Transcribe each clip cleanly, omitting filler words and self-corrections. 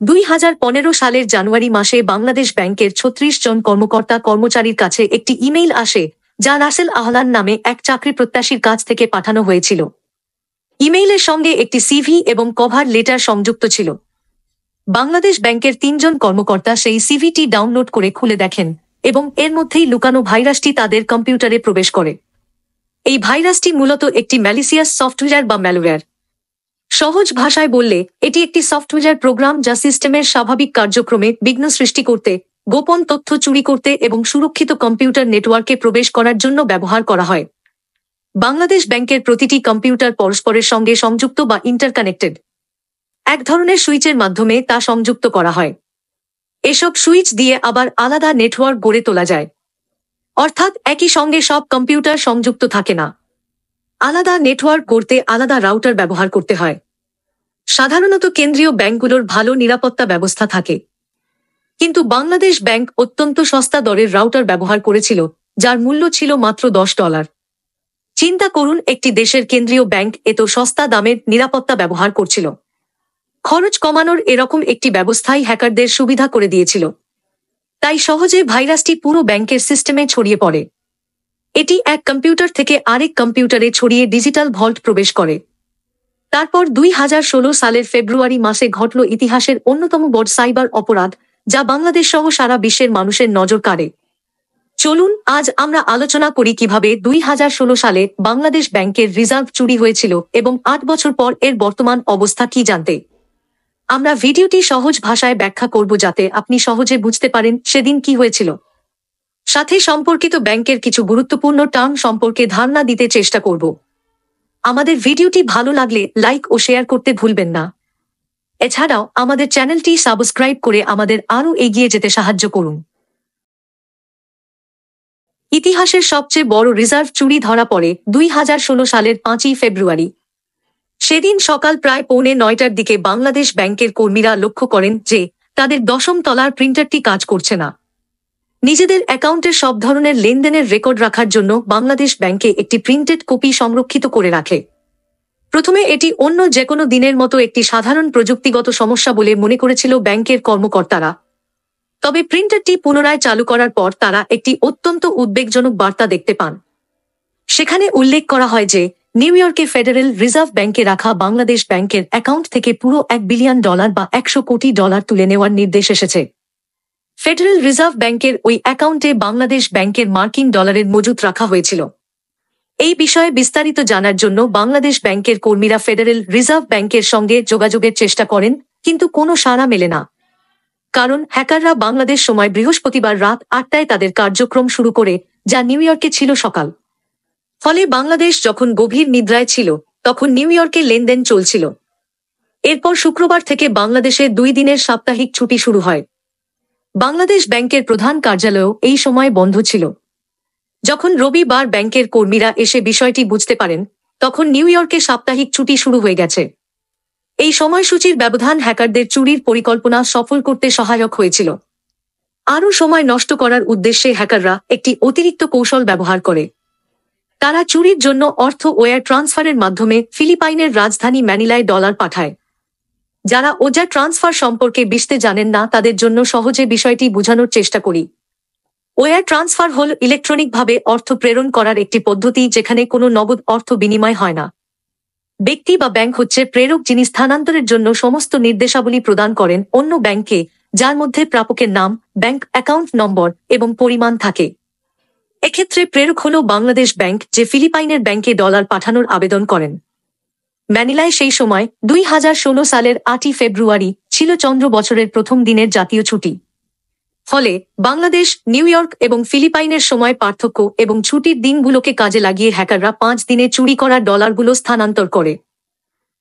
2015 সালের জানুয়ারি মাসে বাংলাদেশ ব্যাংকের 36 জন কর্মকর্তা কর্মচারীর কাছে একটি ইমেইল আসে, যা রাসেল আহলান নামে এক চাকরি প্রত্যাশীর কাছ থেকে পাঠানো হয়েছিল। ইমেইলের সঙ্গে একটি সিভি এবং কভার লেটার সংযুক্ত ছিল। বাংলাদেশ ব্যাংকের 3 জন কর্মকর্তা সেই সিভিটি ডাউনলোড করে খুলে দেখেন এবং এর মধ্যেই লুকানো ভাইরাসটি তাদের কম্পিউটারে প্রবেশ করে। এই ভাইরাসটি মূলত একটি ম্যালিসিয়াস সফটওয়্যার বা ম্যালওয়্যার। সহজ ভাষায় বললে এটি একটি সফটওয়্যার প্রোগ্রাম যা সিস্টেমের স্বাভাবিক কার্যক্রমে বিঘ্ন সৃষ্টি করতে, গোপন তথ্য চুরি করতে এবং সুরক্ষিত কম্পিউটার নেটওয়ার্কে প্রবেশ করার জন্য ব্যবহার করা হয়। বাংলাদেশ ব্যাংকের প্রতিটি কম্পিউটার পরস্পরের সঙ্গে সংযুক্ত বা ইন্টারকানেক্টেড। এক ধরনের সুইচের মাধ্যমে তা সংযুক্ত করা হয়। এসব সুইচ দিয়ে আবার আলাদা নেটওয়ার্ক গড়ে তোলা যায়। অর্থাৎ একই সঙ্গে সব কম্পিউটার সংযুক্ত থাকে না। আলাদা নেটওয়ার্ক গড়তে আলাদা রাউটার ব্যবহার করতে হয়। সাধারণত কেন্দ্রীয় ব্যাংকগুলোর ভালো নিরাপত্তা ব্যবস্থা থাকে, কিন্তু বাংলাদেশ ব্যাংক অত্যন্ত সস্তা দরের রাউটার ব্যবহার করেছিল, যার মূল্য ছিল মাত্র $10। চিন্তা করুন, একটি দেশের কেন্দ্রীয় ব্যাংক এত সস্তা দামের নিরাপত্তা ব্যবহার করছিল। খরচ কমানোর এরকম একটি ব্যবস্থাই হ্যাকারদের সুবিধা করে দিয়েছিল। তাই সহজে ভাইরাসটি পুরো ব্যাংকের সিস্টেমে ছড়িয়ে পড়ে। এটি এক কম্পিউটার থেকে আরেক কম্পিউটারে ছড়িয়ে ডিজিটাল ভল্ট প্রবেশ করে। তারপর 2016 সালের ফেব্রুয়ারি মাসে ঘটল ইতিহাসের অন্যতম বড় সাইবার অপরাধ, যা বাংলাদেশ সহ সারা বিশ্বের মানুষের নজর কাড়ে। চলুন আজ আমরা আলোচনা করি কিভাবে 2016 সালে বাংলাদেশ ব্যাংকের রিজার্ভ চুরি হয়েছিল এবং 8 বছর পর এর বর্তমান অবস্থা কি। জানতে আমরা ভিডিওটি সহজ ভাষায় ব্যাখ্যা করব, যাতে আপনি সহজে বুঝতে পারেন সেদিন কি হয়েছিল। সাথে সম্পর্কিত ব্যাংকের কিছু গুরুত্বপূর্ণ টার্ম সম্পর্কে ধারণা দিতে চেষ্টা করব। আমাদের ভিডিওটি ভালো লাগলে লাইক ও শেয়ার করতে ভুলবেন না। এছাড়াও আমাদের চ্যানেলটি সাবস্ক্রাইব করে আমাদের আরও এগিয়ে যেতে সাহায্য করুন। ইতিহাসের সবচেয়ে বড় রিজার্ভ চুরি ধরা পড়ে 2016 সালের 5ই ফেব্রুয়ারি। সেদিন সকাল প্রায় 8:45টার দিকে বাংলাদেশ ব্যাংকের কর্মীরা লক্ষ্য করেন যে তাদের 10ম তলার প্রিন্টারটি কাজ করছে না। নিজেদের অ্যাকাউন্টের সব ধরনের লেনদেনের রেকর্ড রাখার জন্য বাংলাদেশ ব্যাংকে একটি প্রিন্টেড কপি সংরক্ষিত করে রাখে। প্রথমে এটি অন্য যে কোনো দিনের মতো একটি সাধারণ প্রযুক্তিগত সমস্যা বলে মনে করেছিল ব্যাংকের কর্মকর্তারা। তবে প্রিন্টারটি পুনরায় চালু করার পর তারা একটি অত্যন্ত উদ্বেগজনক বার্তা দেখতে পান। সেখানে উল্লেখ করা হয় যে নিউ ইয়র্কে ফেডারেল রিজার্ভ ব্যাংকে রাখা বাংলাদেশ ব্যাংকের অ্যাকাউন্ট থেকে পুরো $1 বিলিয়ন বা $100 কোটি তুলে নেওয়ার নির্দেশ এসেছে। ফেডারেল রিজার্ভ ব্যাংকের ওই অ্যাকাউন্টে বাংলাদেশ ব্যাংকের মার্কিন ডলারের মজুত রাখা হয়েছিল। এই বিষয়ে বিস্তারিত জানার জন্য বাংলাদেশ ব্যাংকের কর্মীরা ফেডারেল রিজার্ভ ব্যাংকের সঙ্গে যোগাযোগের চেষ্টা করেন, কিন্তু কোনো সাড়া মেলে না। কারণ হ্যাকাররা বাংলাদেশ সময় বৃহস্পতিবার রাত 8টায় তাদের কার্যক্রম শুরু করে, যা নিউ ইয়র্কে ছিল সকাল। ফলে বাংলাদেশ যখন গভীর নিদ্রায় ছিল, তখন নিউ ইয়র্কে লেনদেন চলছিল। এরপর শুক্রবার থেকে বাংলাদেশে 2 দিনের সাপ্তাহিক ছুটি শুরু হয়। বাংলাদেশ ব্যাংকের প্রধান কার্যালয়ও এই সময় বন্ধ ছিল। যখন রবিবার ব্যাংকের কর্মীরা এসে বিষয়টি বুঝতে পারেন, তখন নিউ ইয়র্কে সাপ্তাহিক ছুটি শুরু হয়ে গেছে। এই সময়সূচির ব্যবধান হ্যাকারদের চুরির পরিকল্পনা সফল করতে সহায়ক হয়েছিল। আরও সময় নষ্ট করার উদ্দেশ্যে হ্যাকাররা একটি অতিরিক্ত কৌশল ব্যবহার করে। তারা চুরির জন্য অর্থ ওয়্যার ট্রান্সফারের মাধ্যমে ফিলিপাইনের রাজধানী ম্যানিলায় ডলার পাঠায়। যারা ওয়্যার ট্রান্সফার সম্পর্কে বিশদে জানেন না, তাদের জন্য সহজে বিষয়টি বোঝানোর চেষ্টা করি। ওয়্যার ট্রান্সফার হল ইলেকট্রনিকভাবে অর্থ প্রেরণ করার একটি পদ্ধতি যেখানে কোনো নগদ অর্থ বিনিময় হয় না। ব্যক্তি বা ব্যাংক হচ্ছে প্রেরক, যিনি স্থানান্তরের জন্য সমস্ত নির্দেশাবলী প্রদান করেন অন্য ব্যাংকে, যার মধ্যে প্রাপকের নাম, ব্যাংক অ্যাকাউন্ট নম্বর এবং পরিমাণ থাকে। এক্ষেত্রে প্রেরক হল বাংলাদেশ ব্যাংক, যে ফিলিপাইনের ব্যাংকে ডলার পাঠানোর আবেদন করেন। ম্যানিলায় সেই সময় 2016 সালের 8ই ফেব্রুয়ারি ছিল চন্দ্র বছরের প্রথম দিনের জাতীয় ছুটি। ফলে বাংলাদেশ, নিউ ইয়র্ক এবং ফিলিপাইনের সময় পার্থক্য এবং ছুটির দিনগুলোকে কাজে লাগিয়ে হ্যাকাররা 5 দিনে চুরি করা ডলারগুলো স্থানান্তর করে।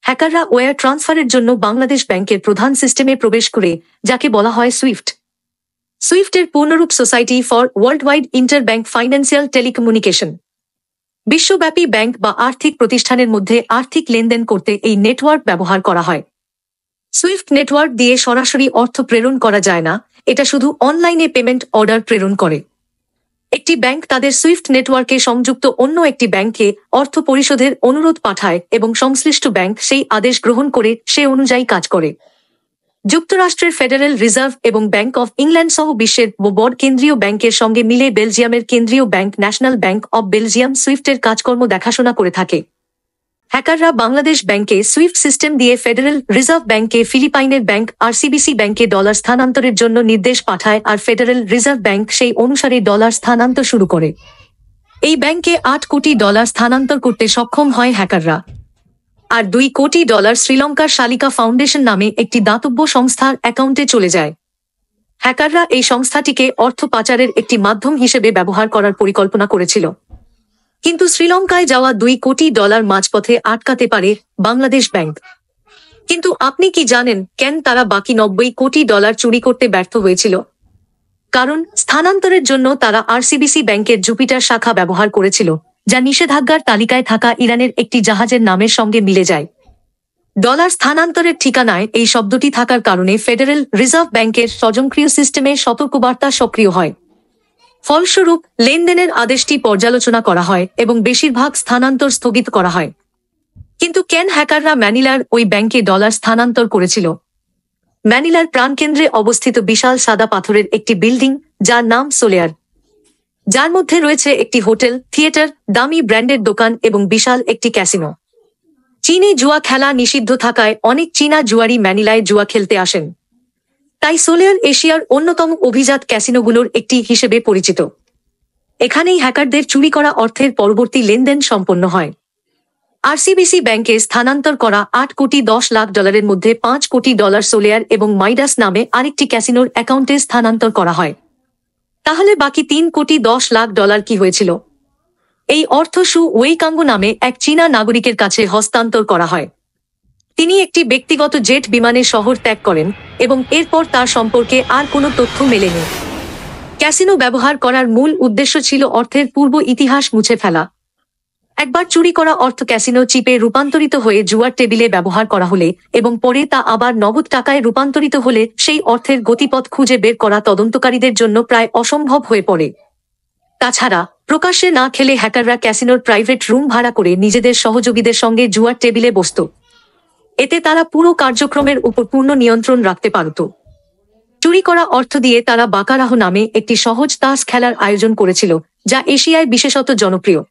হ্যাকাররা ওয়্যার ট্রান্সফারের জন্য বাংলাদেশ ব্যাংকের প্রধান সিস্টেমে প্রবেশ করে, যাকে বলা হয় সুইফট। সুইফটের পূর্ণরূপ Society for Worldwide Interbank Financial Telecommunication. বিশ্বব্যাপী ব্যাংক বা আর্থিক প্রতিষ্ঠানের মধ্যে আর্থিক লেনদেন করতে এই নেটওয়ার্ক ব্যবহার করা হয়। সুইফট নেটওয়ার্ক দিয়ে সরাসরি অর্থ প্রেরণ করা যায় না, এটা শুধু অনলাইনে পেমেন্ট অর্ডার প্রেরণ করে। একটি ব্যাংক তাদের সুইফট নেটওয়ার্কে সংযুক্ত অন্য একটি ব্যাংকে অর্থ পরিশোধের অনুরোধ পাঠায় এবং সংশ্লিষ্ট ব্যাংক সেই আদেশ গ্রহণ করে সে অনুযায়ী কাজ করে। যুক্তরাষ্ট্রের ফেডারেল রিজার্ভ এবং ব্যাংক অফ ইংল্যান্ড সহ বিশ্বের বড় কেন্দ্রীয় ব্যাংকের সঙ্গে মিলে বেলজিয়ামের কেন্দ্রীয় bank National Bank of Belgium সুইফটের কাজকর্ম দেখাশোনা করে থাকে। হ্যাকাররা বাংলাদেশ ব্যাংকে সুইফট সিস্টেম দিয়ে ফেডারেল রিজার্ভ ব্যাংকে ফিলিপাইনের ব্যাংক আরসিবিসি ব্যাংকে ডলার স্থানান্তরের জন্য নির্দেশ পাঠায়, আর ফেডারেল রিজার্ভ ব্যাংক সেই অনুসারে ডলার স্থানান্তর শুরু করে। এই ব্যাংকে 8 কোটি ডলার স্থানান্তর করতে সক্ষম হয় হ্যাকাররা। আর 2 কোটি ডলার শ্রীলঙ্কার শালিকা ফাউন্ডেশন নামে একটি দাতব্য সংস্থার অ্যাকাউন্টে চলে যায়। হ্যাকাররা এই সংস্থাটিকে অর্থ পাচারের একটি মাধ্যম হিসেবে ব্যবহার করার পরিকল্পনা করেছিল, কিন্তু শ্রীলঙ্কায় যাওয়া 2 কোটি ডলার মাঝপথে আটকাতে পারে বাংলাদেশ ব্যাংক। কিন্তু আপনি কি জানেন কেন তারা বাকি 90 কোটি ডলার চুরি করতে ব্যর্থ হয়েছিল? কারণ স্থানান্তরের জন্য তারা আরসিবিসি ব্যাংকের জুপিটার শাখা ব্যবহার করেছিল, যা নিষেধাজ্ঞার তালিকায় থাকা ইরানের একটি জাহাজের নামের সঙ্গে মিলে যায়। ডলার স্থানান্তরের ঠিকানায় এই শব্দটি থাকার কারণে ফেডারেল রিজার্ভ ব্যাংকের স্বয়ংক্রিয় সিস্টেমে সতর্কবার্তা সক্রিয় হয়। ফলস্বরূপ লেনদেনের আদেশটি পর্যালোচনা করা হয় এবং বেশিরভাগ স্থানান্তর স্থগিত করা হয়। কিন্তু কেন হ্যাকাররা ম্যানিলার ওই ব্যাংকে ডলার স্থানান্তর করেছিল? ম্যানিলার প্রাণকেন্দ্রে অবস্থিত বিশাল সাদা পাথরের একটি বিল্ডিং, যার নাম সোলেয়ার, যার মধ্যে রয়েছে একটি হোটেল, থিয়েটার, দামি ব্র্যান্ডের দোকান এবং বিশাল একটি ক্যাসিনো। চীনে জুয়া খেলা নিষিদ্ধ থাকায় অনেক চীনা জুয়ারি ম্যানিলায় জুয়া খেলতে আসেন, তাই সোলেয়ার এশিয়ার অন্যতম অভিজাত ক্যাসিনোগুলোর একটি হিসেবে পরিচিত। এখানেই হ্যাকারদের চুরি করা অর্থের পরবর্তী লেনদেন সম্পন্ন হয়। আরসিবিসি ব্যাংকে স্থানান্তর করা 8 কোটি 10 লাখ ডলারের মধ্যে 5 কোটি ডলার সোলেয়ার এবং মাইডাস নামে আরেকটি ক্যাসিনোর অ্যাকাউন্টে স্থানান্তর করা হয়। তাহলে বাকি 3 কোটি 10 লাখ ডলার কি হয়েছিল? এই অর্থ সু ওয়েইকাঙ্গু নামে এক চীনা নাগরিকের কাছে হস্তান্তর করা হয়। তিনি একটি ব্যক্তিগত জেট বিমানে শহর ত্যাগ করেন এবং এরপর তার সম্পর্কে আর কোনো তথ্য মেলেনি। ক্যাসিনো ব্যবহার করার মূল উদ্দেশ্য ছিল অর্থের পূর্ব ইতিহাস মুছে ফেলা। একবার চুরি করা অর্থ ক্যাসিনো চিপে রূপান্তরিত হয়ে জুয়ার টেবিলে ব্যবহার করা হলে এবং পরে তা আবার নগদ টাকায় রূপান্তরিত হলে সেই অর্থের গতিপথ খুঁজে বের করা তদন্তকারীদের জন্য প্রায় অসম্ভব হয়ে পড়ে। তাছাড়া প্রকাশ্যে না খেলে হ্যাকাররা ক্যাসিনোর প্রাইভেট রুম ভাড়া করে নিজেদের সহযোগীদের সঙ্গে জুয়ার টেবিলে বসত। এতে তারা পুরো কার্যক্রমের উপর পূর্ণ নিয়ন্ত্রণ রাখতে পারত। চুরি করা অর্থ দিয়ে তারা বাকারাহ নামে একটি সহজ তাস খেলার আয়োজন করেছিল, যা এশিয়ায় বিশেষত জনপ্রিয়।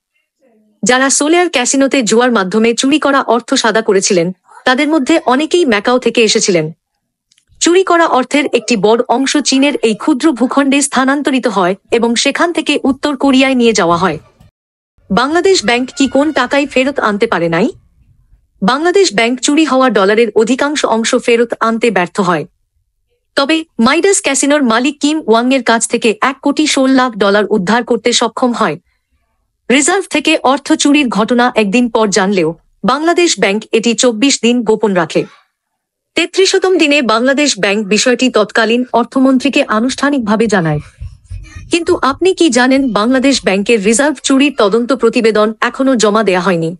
যারা সোলেয়ার ক্যাসিনোতে জুয়ার মাধ্যমে চুরি করা অর্থ সাদা করেছিলেন, তাদের মধ্যে অনেকেই ম্যাকাও থেকে এসেছিলেন। চুরি করা অর্থের একটি বড় অংশ চীনের এই ক্ষুদ্র ভূখণ্ডে স্থানান্তরিত হয় এবং সেখান থেকে উত্তর কোরিয়ায় নিয়ে যাওয়া হয়। বাংলাদেশ ব্যাংক কি কোন টাকাই ফেরত আনতে পারে নাই? বাংলাদেশ ব্যাংক চুরি হওয়া ডলারের অধিকাংশ অংশ ফেরত আনতে ব্যর্থ হয়। তবে মাইডাস ক্যাসিনোর মালিক কিম ওয়াংয়ের কাছ থেকে 1 কোটি 16 লাখ ডলার উদ্ধার করতে সক্ষম হয়। রিজার্ভ থেকে অর্থ চুরির ঘটনা একদিন পর জানলেও বাংলাদেশ ব্যাংক এটি 24 দিন গোপন রাখে। 33তম দিনে বাংলাদেশ ব্যাংক বিষয়টি তৎকালীন অর্থমন্ত্রীকে আনুষ্ঠানিকভাবে জানায়। কিন্তু আপনি কি জানেন বাংলাদেশ ব্যাংকের রিজার্ভ চুরির তদন্ত প্রতিবেদন এখনো জমা দেয়া হয়নি?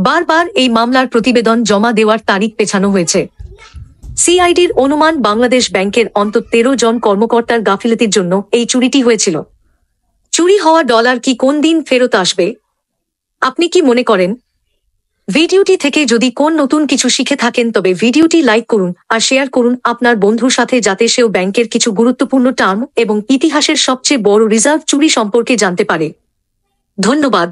বারবার এই মামলার প্রতিবেদন জমা দেওয়ার তারিখ পেছানো হয়েছে। সিআইডির অনুমান বাংলাদেশ ব্যাংকের অন্তত 13 জন কর্মকর্তার গাফিলতির জন্য এই চুরিটি হয়েছিল। চুরি হওয়া ডলার কি কোন দিন ফেরত আসবে? আপনি কি মনে করেন? ভিডিওটি থেকে যদি কোন নতুন কিছু শিখে থাকেন তবে ভিডিওটি লাইক করুন আর শেয়ার করুন আপনার বন্ধুর সাথে, যাতে সেও ব্যাংকের কিছু গুরুত্বপূর্ণ টার্ম এবং ইতিহাসের সবচেয়ে বড় রিজার্ভ চুরি সম্পর্কে জানতে পারে। ধন্যবাদ।